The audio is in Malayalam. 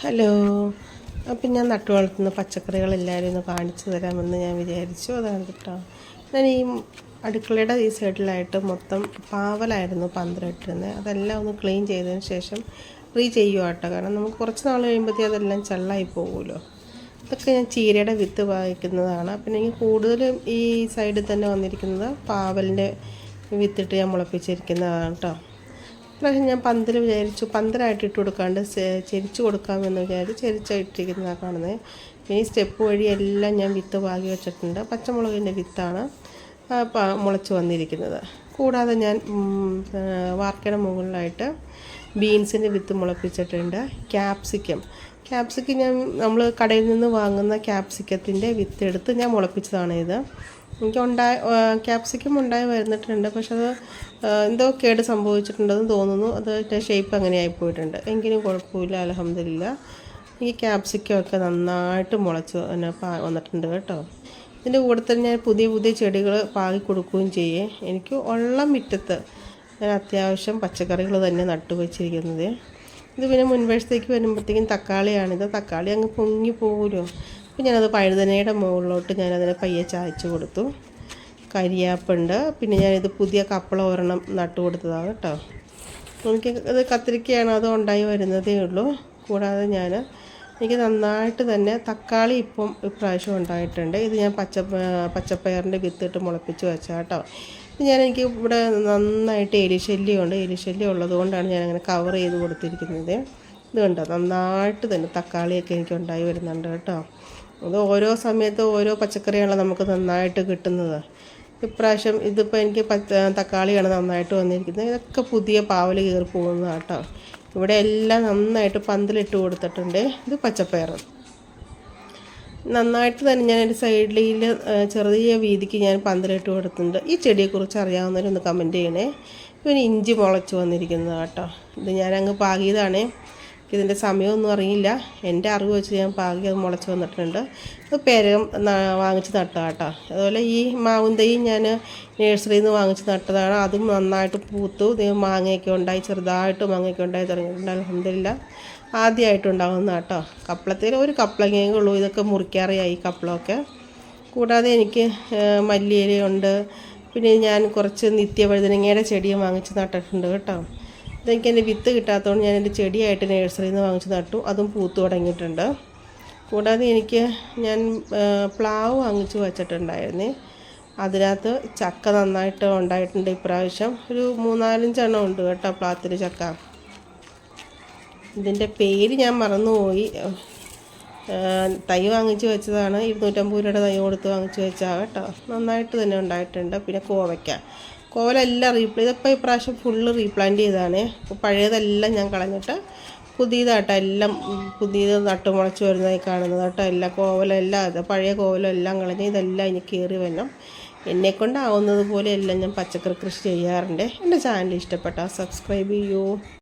ഹലോ. അപ്പം ഞാൻ നട്ടു വളർത്തുന്ന പച്ചക്കറികളെല്ലാവരും ഒന്ന് കാണിച്ചു തരാമെന്ന് ഞാൻ വിചാരിച്ചു. അതാണ് കേട്ടോ. ഞാൻ ഈ അടുക്കളയുടെ ഈ സൈഡിലായിട്ട് മൊത്തം പാവലായിരുന്നു പന്തലിട്ടിരുന്നത്. അതെല്ലാം ഒന്ന് ക്ലീൻ ചെയ്തതിന് ശേഷം ചെയ്യുക കേട്ടോ. കാരണം നമുക്ക് കുറച്ച് നാൾ കഴിയുമ്പോഴത്തേക്കും അതെല്ലാം ചള്ളായി പോകുമല്ലോ. ഇതൊക്കെ ഞാൻ ചീരയുടെ വിത്ത് വാങ്ങിക്കുന്നതാണ്. പിന്നെ എനിക്ക് കൂടുതലും ഈ സൈഡിൽ തന്നെ വന്നിരിക്കുന്നത് പാവലിൻ്റെ വിത്തിട്ട് ഞാൻ മുളപ്പിച്ചിരിക്കുന്നതാണ് കേട്ടോ. ഇപ്രാവശ്യം ഞാൻ പന്തൽ വിചാരിച്ചു പന്തലായിട്ട് ഇട്ട് കൊടുക്കാണ്ട് ചെരിച്ച് കൊടുക്കാമെന്ന് വിചാരിച്ച് ചെരിച്ചിട്ടിരിക്കുന്നതാണ് കാണുന്നത്. ഈ സ്റ്റെപ്പ് വഴി എല്ലാം ഞാൻ വിത്ത് പാകി വെച്ചിട്ടുണ്ട്. പച്ചമുളകിൻ്റെ വിത്താണ് മുളച്ച് വന്നിരിക്കുന്നത്. കൂടാതെ ഞാൻ വാർക്കയുടെ മുകളിലായിട്ട് ബീൻസിൻ്റെ വിത്ത് മുളപ്പിച്ചിട്ടുണ്ട്. ക്യാപ്സിക്കം നമ്മൾ കടയിൽ നിന്ന് വാങ്ങുന്ന ക്യാപ്സിക്കത്തിൻ്റെ വിത്ത് എടുത്ത് ഞാൻ മുളപ്പിച്ചതാണ് ഇത്. എനിക്ക് ക്യാപ്സിക്കം ഉണ്ടായി വരുന്നിട്ടുണ്ട്. പക്ഷെ അത് എന്തോ കേട് സംഭവിച്ചിട്ടുണ്ടെന്ന് തോന്നുന്നു. അത് ഷേപ്പ് അങ്ങനെ ആയിപ്പോയിട്ടുണ്ട്. എങ്കിലും കുഴപ്പമില്ല, അൽഹംദുലില്ലാ. ഈ ക്യാപ്സിക്കമൊക്കെ നന്നായിട്ട് മുളച്ച് വന്നിട്ടുണ്ട് കേട്ടോ. ഇതിൻ്റെ കൂടെ തന്നെ ഞാൻ പുതിയ പുതിയ ചെടികൾ പാകി കൊടുക്കുകയും ചെയ്യേ. എനിക്ക് ഉള്ള മുറ്റത്ത് ഞാൻ അത്യാവശ്യം പച്ചക്കറികൾ തന്നെ നട്ടു വെച്ചിരിക്കുന്നത്. ഇത് പിന്നെ മുൻവശത്തേക്ക് വരുമ്പോഴത്തേക്കും തക്കാളിയാണിത്. തക്കാളി അങ്ങ് പൊങ്ങി പോകുമല്ലോ. അപ്പോൾ ഞാനത് പഴുതനയുടെ മുകളിലോട്ട് ഞാനതിനെ പയ്യെ ചായച്ച് കൊടുത്തു. കരിയാപ്പുണ്ട്. പിന്നെ ഞാനിത് പുതിയ കപ്പള ഒരെണ്ണം നട്ടു കൊടുത്തതാണ് കേട്ടോ. അത് കത്തിരിക്കയാണ്, അത് ഉണ്ടായി വരുന്നതേ ഉള്ളൂ. കൂടാതെ എനിക്ക് നന്നായിട്ട് തന്നെ തക്കാളി ഇപ്രാവശ്യം ഉണ്ടായിട്ടുണ്ട്. ഇത് ഞാൻ പച്ചപ്പയറിൻ്റെ വിത്തിട്ട് മുളപ്പിച്ച് വെച്ചാൽ കേട്ടോ. ഇത് എനിക്ക് ഇവിടെ നന്നായിട്ട് എലിശല്യമുണ്ട്. എലിശല്യം ഉള്ളതുകൊണ്ടാണ് ഞാനങ്ങനെ കവർ ചെയ്ത് കൊടുത്തിരിക്കുന്നത്. ഇത് കണ്ടോ, നന്നായിട്ട് തന്നെ തക്കാളിയൊക്കെ എനിക്ക് ഉണ്ടായി വരുന്നുണ്ട് കേട്ടോ. അത് ഓരോ സമയത്ത് ഓരോ പച്ചക്കറിയാണ് നമുക്ക് നന്നായിട്ട് കിട്ടുന്നത്. ഇപ്രാവശ്യം ഇതിപ്പോൾ എനിക്ക് തക്കാളിയാണ് നന്നായിട്ട് വന്നിരിക്കുന്നത്. ഇതൊക്കെ പുതിയ പാവൽ കയറി പോകുന്നതാണ് കേട്ടോ. ഇവിടെ എല്ലാം നന്നായിട്ട് പന്തലിട്ട് കൊടുത്തിട്ടുണ്ട്. ഇത് പച്ചപ്പയർ നന്നായിട്ട് തന്നെ ഞാൻ എൻ്റെ സൈഡിൽ ചെറിയ വീതിക്ക് ഞാൻ പന്തലിട്ട് കൊടുത്തിട്ടുണ്ട്. ഈ ചെടിയെക്കുറിച്ച് അറിയാവുന്നവരൊന്ന് കമൻറ്റ് ചെയ്യണേ. പിന്നെ ഇഞ്ചി മുളച്ച് വന്നിരിക്കുന്നത് കേട്ടോ. ഇത് ഞാനങ്ങ് പാകിയതാണേ. ഇതിൻ്റെ സമയമൊന്നും അറിയില്ല. എൻ്റെ അറിവ് വെച്ച് ഞാൻ പാകി അത് മുളച്ച് വന്നിട്ടുണ്ട്. ഇത് പേരകം വാങ്ങിച്ച് നട്ടതാണ് കേട്ടോ. അതുപോലെ ഈ മാവും തൈ ഞാൻ നഴ്സറിയിൽ നിന്ന് വാങ്ങിച്ച് നട്ടതാണ്. അതും നന്നായിട്ട് പൂത്തു. മാങ്ങയൊക്കെ ഉണ്ടായി, ചെറുതായിട്ട് മാങ്ങയൊക്കെ ഉണ്ടായി തുടങ്ങിയിട്ടുണ്ട്. അൽഹംദുലില്ലാ. ആദ്യമായിട്ടുണ്ടാകുന്ന കേട്ടോ. കപ്പളത്തിൽ ഒരു കപ്പളങ്ങയേ ഉള്ളൂ. ഇതൊക്കെ മുറിക്കാറിയായി കപ്പളമൊക്കെ. കൂടാതെ എനിക്ക് മല്ലിയിലയുണ്ട്. പിന്നെ ഞാൻ കുറച്ച് നിത്യവഴുതനങ്ങയുടെ ചെടിയും വാങ്ങിച്ച് നട്ടിട്ടുണ്ട് കേട്ടോ. ഇതെനിക്ക് എൻ്റെ വിത്ത് കിട്ടാത്തതുകൊണ്ട് ഞാൻ എൻ്റെ ചെടിയായിട്ട് നഴ്സറിയിൽ നിന്ന് വാങ്ങിച്ച് നട്ടു. അതും പൂത്തു തുടങ്ങിയിട്ടുണ്ട്. കൂടാതെ ഞാൻ പ്ലാവ് വാങ്ങിച്ച് വച്ചിട്ടുണ്ടായിരുന്നേ. അതിനകത്ത് ചക്ക നന്നായിട്ട് ഉണ്ടായിട്ടുണ്ട് ഇപ്രാവശ്യം. ഒരു 3-4 എണ്ണം ഉണ്ട് കേട്ടോ പ്ലാത്തിൽ ചക്ക. ഇതിൻ്റെ പേര് ഞാൻ മറന്നുപോയി. തൈ വാങ്ങിച്ച് വെച്ചതാണ്. 250 രൂപയുടെ തൈ കൊടുത്ത് വാങ്ങിച്ച് വെച്ചാൽ കേട്ടോ. നന്നായിട്ട് തന്നെ ഉണ്ടായിട്ടുണ്ട്. പിന്നെ കോവലെല്ലാം ഇതിപ്പോൾ ഇപ്രാവശ്യം ഫുള്ള് റീപ്ലാന്റ് ചെയ്തതാണ്. അപ്പോൾ പഴയതെല്ലാം ഞാൻ കളഞ്ഞിട്ട് പുതിയതായിട്ടോ എല്ലാം പുതിയത് നട്ടുമുളച്ച് വരുന്നതായി കാണുന്നത് കേട്ടോ. പഴയ കോവലെല്ലാം കളഞ്ഞ് ഇതെല്ലാം ഇനി കയറി വരണം. എന്നെക്കൊണ്ടാവുന്നത് പോലെ എല്ലാം ഞാൻ പച്ചക്കറി കൃഷി ചെയ്യാറുണ്ട്. എൻ്റെ ചാനൽ ഇഷ്ടപ്പെട്ടാൽ സബ്സ്ക്രൈബ് ചെയ്യൂ.